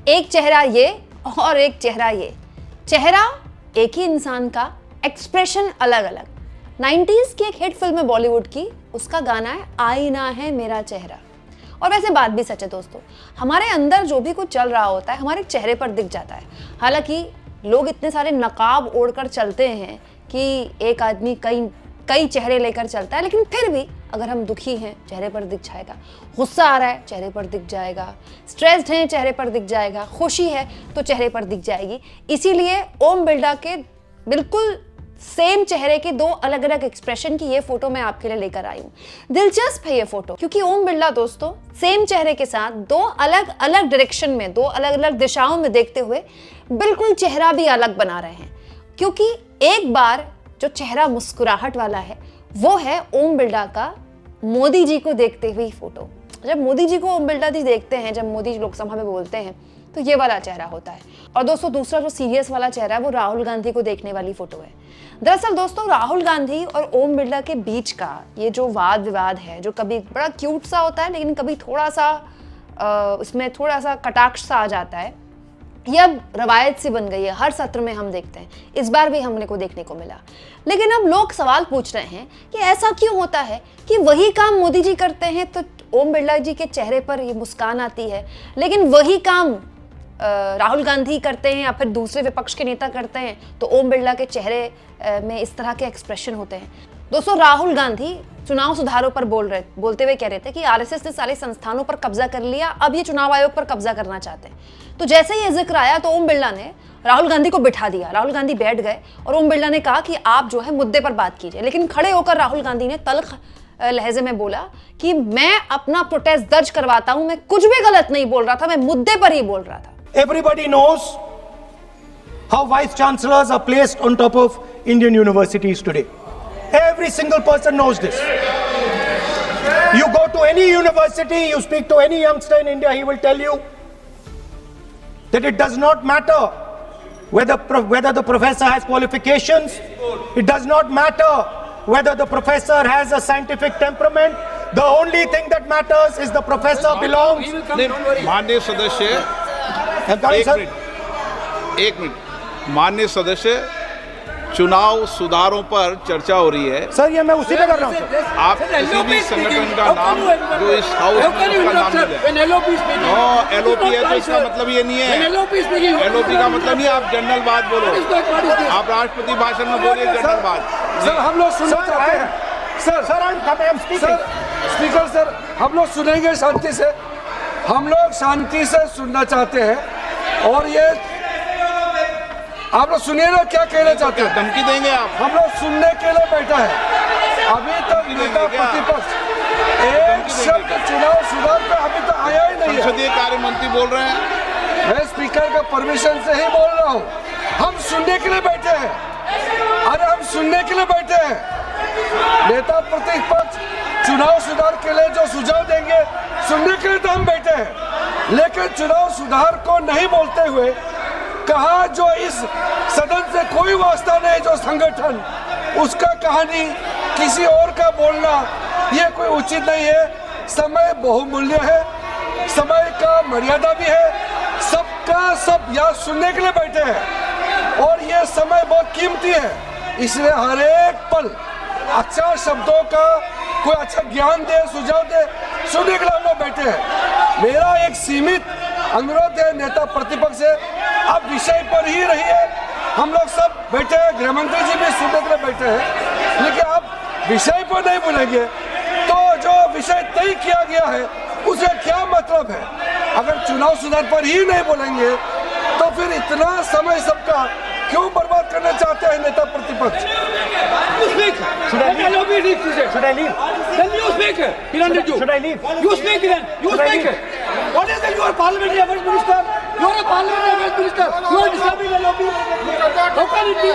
एक चेहरा ये और एक चेहरा ये, चेहरा एक ही इंसान का, एक्सप्रेशन अलग अलग। 90s की एक हिट फिल्म है बॉलीवुड की, उसका गाना है आईना है मेरा चेहरा। और वैसे बात भी सच है दोस्तों, हमारे अंदर जो भी कुछ चल रहा होता है हमारे चेहरे पर दिख जाता है। हालांकि लोग इतने सारे नकाब ओढ़कर चलते हैं कि एक आदमी कई चेहरे लेकर चलता है, लेकिन फिर भी अगर हम दुखी हैं चेहरे पर दिख जाएगा, गुस्सा आ रहा है चेहरे पर दिख जाएगा, स्ट्रेस्ड हैं चेहरे पर दिख जाएगा, खुशी है तो चेहरे पर दिख जाएगी। इसीलिए ओम बिरला के बिल्कुल सेम चेहरे के दो अलग अलग एक्सप्रेशन की ये फोटो मैं आपके लिए लेकर आई हूँ। दिलचस्प है ये फोटो, क्योंकि ओम बिरला दोस्तों सेम चेहरे के साथ दो अलग अलग डायरेक्शन में, दो अलग अलग दिशाओं में देखते हुए बिल्कुल चेहरा भी अलग बना रहे हैं। क्योंकि एक बार जो चेहरा मुस्कुराहट वाला है वो है ओम बिरला का मोदी जी को देखते हुए फोटो। जब मोदी जी को ओम बिरला जी देखते हैं, जब मोदी लोकसभा में बोलते हैं, तो ये वाला चेहरा होता है। और दोस्तों दूसरा जो सीरियस वाला चेहरा है वो राहुल गांधी को देखने वाली फोटो है। दरअसल दोस्तों राहुल गांधी और ओम बिरला के बीच का ये जो वाद विवाद है, जो कभी बड़ा क्यूट सा होता है लेकिन कभी थोड़ा सा इसमें थोड़ा सा कटाक्ष सा आ जाता है, ये अब रवायत सी बन गई है। हर सत्र में हम देखते हैं, इस बार भी हमने को देखने को मिला। लेकिन अब लोग सवाल पूछ रहे हैं कि ऐसा क्यों होता है कि वही काम मोदी जी करते हैं तो ओम बिरला जी के चेहरे पर ये मुस्कान आती है, लेकिन वही काम राहुल गांधी करते हैं या फिर दूसरे विपक्ष के नेता करते हैं तो ओम बिरला के चेहरे में इस तरह के एक्सप्रेशन होते हैं। दोस्तों राहुल गांधी चुनाव सुधारों पर बोलते हुए कह रहे थे कि आरएसएस ने सारे संस्थानों पर कब्जा कर लिया, अब ये चुनाव आयोग पर कब्जा करना चाहते हैं। तो जैसे ही ये जिक्र आया तो ओम बिरला ने राहुल गांधी को बिठा दिया। राहुल गांधी बैठ गए और ओम बिरला ने कहा कि आप जो है मुद्दे पर बात कीजिए। लेकिन खड़े होकर राहुल गांधी ने तल्ख लहजे में बोला कि मैं अपना प्रोटेस्ट दर्ज करवाता हूं, मैं कुछ भी गलत नहीं बोल रहा था, मैं मुद्दे पर ही बोल रहा था। Everybody knows how vice chancellors are placed on top of Indian universities today. Every single person knows this. You go to any university, you speak to any youngster in India, he will tell you that it does not matter whether the professor has qualifications, it does not matter whether the professor has a scientific temperament. The only thing that matters is the professor belongs. माननीय सदस्य एक minute माननीय सदस्य, चुनाव सुधारों पर चर्चा हो रही है। सर ये मैं उसी पे कर रहा हूँ सर। आप किसी भी संगठन का नाम जो इस हाउस में उसका नाम नहीं है। एलओपी है तो इसका मतलब ये नहीं है, एलओपी का मतलब नहीं है आप जनरल बात बोलो, आप राष्ट्रपति भाषण में बोलिए जनरल बात। सर हम लोग सुनना चाहते हैं। सर स्पीकर सर हम लोग सुनेंगे शांति से, हम लोग शांति से सुनना चाहते हैं। और ये आप लोग सुनिए ना क्या कहना चाहते हैं। धमकी देंगे आप? हम लोग सुनने के लिए बैठा है। अभी तक नेता प्रतिपक्ष एक शब्द चुनाव सुधार पे अभी तक आया ही नहीं है। संसदीय कार्य मंत्री बोल रहे हैं। मैं स्पीकर का परमिशन से ही बोल रहा हूँ। हम सुनने के लिए बैठे हैं, अरे हम सुनने के लिए बैठे हैं। नेता प्रतिपक्ष चुनाव सुधार के लिए जो सुझाव देंगे सुनने के लिए तो हम बैठे हैं, लेकिन चुनाव सुधार को नहीं बोलते हुए कहा जो इस सदन से कोई वास्ता नहीं, जो संगठन उसका कहानी किसी और का बोलना ये कोई उचित नहीं है। समय बहुमूल्य है, समय का मर्यादा भी है, सबका सब यहाँ सुनने के लिए बैठे हैं और ये समय बहुत कीमती है। इसलिए हर एक पल अच्छा शब्दों का कोई अच्छा ज्ञान दे, सुझाव दे, सुनने के लिए हम लोग बैठे हैं। मेरा एक सीमित अनुरोध है नेता प्रतिपक्ष से, आप विषय पर ही रहिए। हम लोग सब बैठे हैं, गृह मंत्री जी भी सुनने के लिए बैठे हैं, लेकिन आप विषय पर नहीं बोलेंगे तो जो विषय तय किया गया है उसका क्या मतलब है। अगर चुनाव सुधार पर ही नहीं बोलेंगे तो फिर इतना समय सबका क्यों बर्बाद करना चाहते हैं नेता प्रतिपक्ष। Should I leave? Then you speak. Should I leave? You speak then. You speak. What is it? You are parliamentary affairs minister. You are a parliamentary affairs minister. You are disturbing the lobby. How can it be?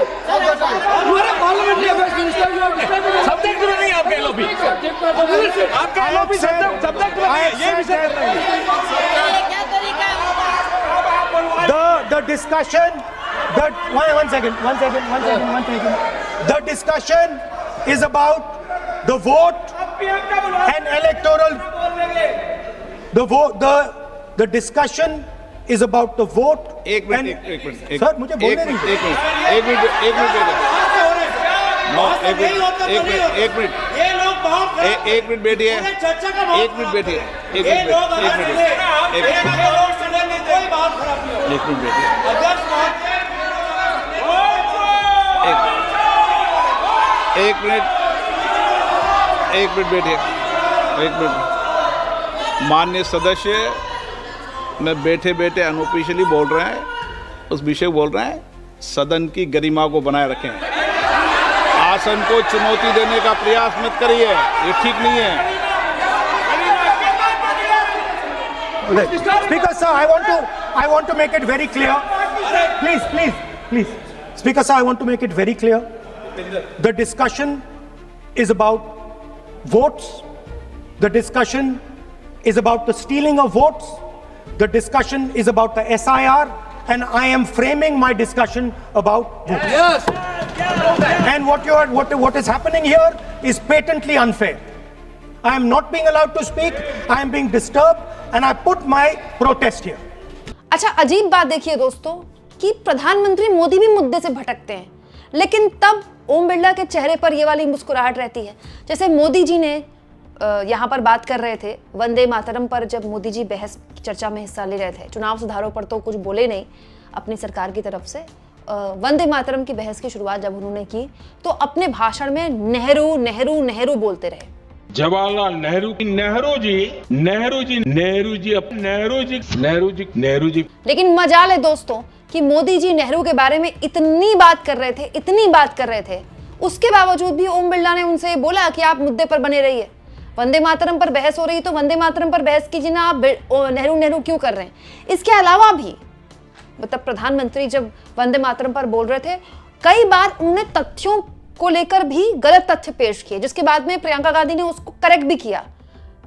You are a parliamentary affairs minister. You are disturbing the subject में नहीं आपका LOP, आपका LOP subject में नहीं है, ये विषय कर रहे हैं। The discussion, one second. The discussion is about the vote and electoral. The discussion is about the vote. एक मिनट सर मुझे बोलने नहीं एक मिनट बैठिए, एक मिनट बैठिए। माननीय सदस्य में बैठे बैठे अनऑफिशियली बोल रहे हैं, उस विषय बोल रहे हैं, सदन की गरिमा को बनाए रखें। आसन को चुनौती देने का प्रयास मत करिए, ये ठीक नहीं है। Speaker sir, I want to make it very clear. Please. Speaker sir, I want to make it very clear. The discussion is about votes. The discussion is about the stealing of votes. The discussion is about the SIR, and I am framing my discussion about votes. Yes. And what is happening here is patently unfair. I am not being allowed to speak. I am being disturbed, and I put my protest here. अच्छा, अजीब बात देखिए दोस्तों कि प्रधानमंत्री मोदी भी मुद्दे से भटकते हैं, लेकिन तब ओम बिरला के चेहरे पर ये वाली मुस्कुराहट रहती है। जैसे मोदी जी ने यहाँ पर बात कर रहे थे वंदे मातरम पर, जब मोदी जी बहस की चर्चा में हिस्सा ले रहे थे। चुनाव सुधारों पर तो कुछ बोले नहीं अपनी सरकार की तरफ से। वंदे मातरम की बहस की शुरुआत जब उन्होंने की तो अपने भाषण में नेहरू नेहरू नेहरू बोलते रहे। जवाहरलाल नेहरू जी, नेहरू जी, नेहरू जी, नेहरू जी, नेहरू जी, नेहरू जी, नेहरू जी। लेकिन मजाल है दोस्तों कि मोदी जी नेहरू के बारे में इतनी बात कर रहे थे, उसके बावजूद भी ओम बिरला ने उनसे बोला कि आप मुद्दे पर बने रहिए। वंदे मातरम पर बहस हो रही तो वंदे मातरम पर बहस कीजिए ना, आप नेहरू नेहरू क्यों कर रहे हैं। इसके अलावा भी मतलब प्रधानमंत्री जब वंदे मातरम पर बोल रहे थे, कई बार उन्होंने तथ्यों को लेकर भी गलत तथ्य पेश किए, जिसके बाद में प्रियंका गांधी ने उसको करेक्ट भी किया,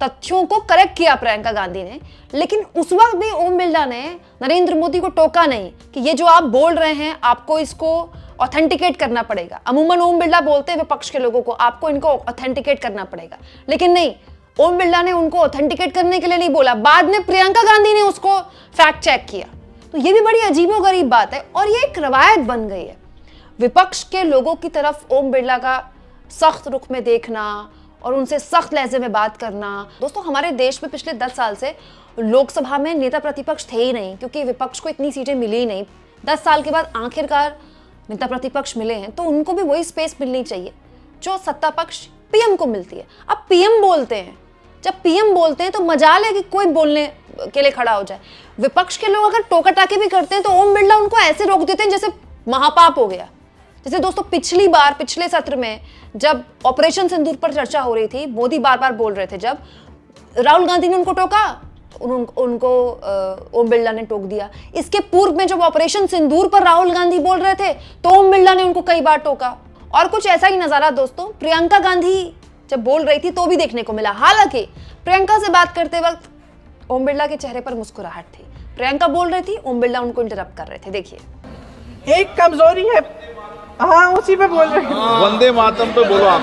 तथ्यों को करेक्ट किया प्रियंका गांधी ने। लेकिन उस वक्त भी ओम बिरला ने नरेंद्र मोदी को टोका नहीं कि ये जो आप बोल रहे हैं आपको इसको ऑथेंटिकेट करना पड़ेगा। अमूमन ओम बिरला बोलते हैं विपक्ष के लोगों को, आपको इनको ऑथेंटिकेट करना पड़ेगा, लेकिन नहीं, ओम बिरला ने उनको ऑथेंटिकेट करने के लिए नहीं बोला, बाद में प्रियंका गांधी ने उसको फैक्ट चेक किया। तो ये भी बड़ी अजीबोगरीब बात है और ये एक रवायत बन गई है विपक्ष के लोगों की तरफ ओम बिरला का सख्त रुख में देखना और उनसे सख्त लहजे में बात करना। दोस्तों, हमारे देश में पिछले 10 साल से लोकसभा में नेता प्रतिपक्ष थे ही नहीं, क्योंकि विपक्ष को इतनी सीटें मिली ही नहीं। 10 साल के बाद आखिरकार नेता प्रतिपक्ष मिले हैं, तो उनको भी वही स्पेस मिलनी चाहिए जो सत्ता पक्ष पीएम को मिलती है। अब पीएम बोलते हैं, जब पीएम बोलते हैं तो मजाल है कि कोई बोलने के लिए खड़ा हो जाए। विपक्ष के लोग अगर टोका टाके भी करते हैं तो ओम बिरला उनको ऐसे रोक देते हैं जैसे महापाप हो गया। जैसे दोस्तों पिछले सत्र में जब ऑपरेशन सिंदूर पर चर्चा हो रही थी, मोदी बार बार बोल रहे थे, जब राहुल गांधी ने उनको टोका, उनको ओम बिरला ने टोक दिया। इसके पूर्व में जब ऑपरेशन सिंदूर पर राहुल गांधी बोल रहे थे तो ओम बिरला ने उनको कई बार टोका। और कुछ ऐसा ही नजारा दोस्तों प्रियंका गांधी जब बोल रही थी तो भी देखने को मिला। हालांकि प्रियंका से बात करते वक्त ओम बिरला के चेहरे पर मुस्कुराहट थी। प्रियंका बोल रही थी, ओम बिरला उनको इंटरप्ट कर रहे थे। देखिए, एक कमजोरी है, हाँ उसी पे बोल रहे हैं। वंदे मातरम पे बोलो आप।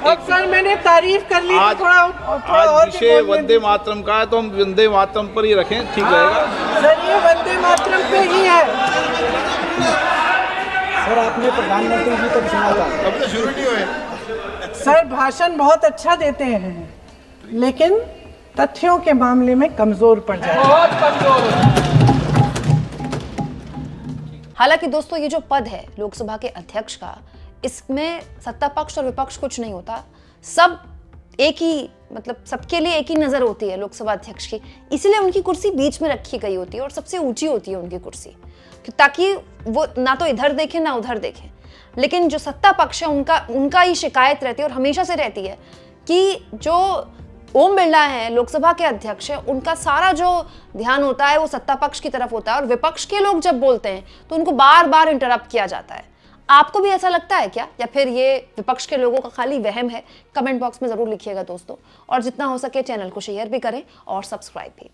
अब सर मैंने तारीफ कर ली, आज थोड़ा और विषय वंदे मातरम का है तो हम वंदे मातरम पर ही रखें, ठीक रहेगा। सर ये वंदे मातरम पे ही है। सर आपने प्रधानमंत्री जी तक सुना था, अब तो शुरू नहीं हुए। सर भाषण बहुत अच्छा देते हैं, लेकिन तथ्यों के मामले में कमजोर पड़ जाते हैं, बहुत कमजोर। हालांकि दोस्तों ये जो पद है लोकसभा के अध्यक्ष का, इसमें सत्ता पक्ष और विपक्ष कुछ नहीं होता, सब एक ही, मतलब सबके लिए एक ही नजर होती है लोकसभा अध्यक्ष की। इसीलिए उनकी कुर्सी बीच में रखी गई होती है और सबसे ऊंची होती है उनकी कुर्सी, ताकि वो ना तो इधर देखें ना उधर देखें। लेकिन जो सत्ता पक्ष है उनका ही शिकायत रहती है और हमेशा से रहती है कि जो ओम बिरला है लोकसभा के अध्यक्ष है, उनका सारा जो ध्यान होता है वो सत्ता पक्ष की तरफ होता है और विपक्ष के लोग जब बोलते हैं तो उनको बार बार इंटरप्ट किया जाता है। आपको भी ऐसा लगता है क्या, या फिर ये विपक्ष के लोगों का खाली वहम है? कमेंट बॉक्स में जरूर लिखिएगा दोस्तों, और जितना हो सके चैनल को शेयर भी करें और सब्सक्राइब भी।